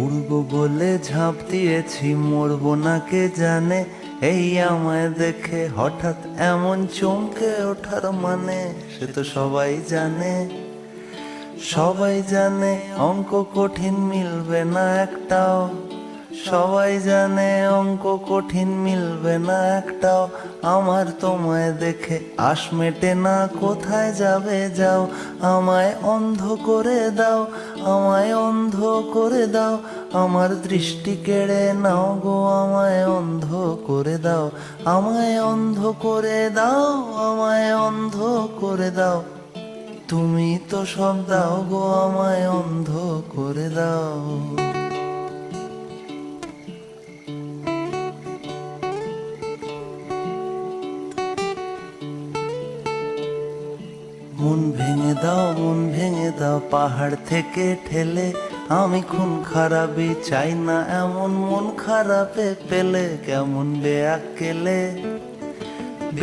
উড়বো বলে ঝাঁপ দিয়েছি, মরবো না কে জানে। এই আমায় দেখে হঠাৎ এমন চমকে ওঠার মানে, সে তো সবাই জানে। সবাই জানে অঙ্ক কঠিন মিলবে না একটাও, সবাই জানে অঙ্ক কঠিন মিলবে না একটাও। আমার তোমায় দেখে আশ মেটে না, কোথায় যাবে যাও। আমায় অন্ধ করে দাও, আমায় অন্ধ করে দাও। আমার দৃষ্টি কেড়ে নাও গো, আমায় অন্ধ করে দাও। আমায় অন্ধ করে দাও, আমায় অন্ধ করে দাও। তুমি তো সব দাও গো, আমায় অন্ধ করে দাও। মন ভেঙে দাও, মন ভেঙে দাও পাহাড় থেকে ঠেলে। আমি খুন খারাপই চাই না এমন মন খারাপে পেলে কেমন বেয়াক্কেলে।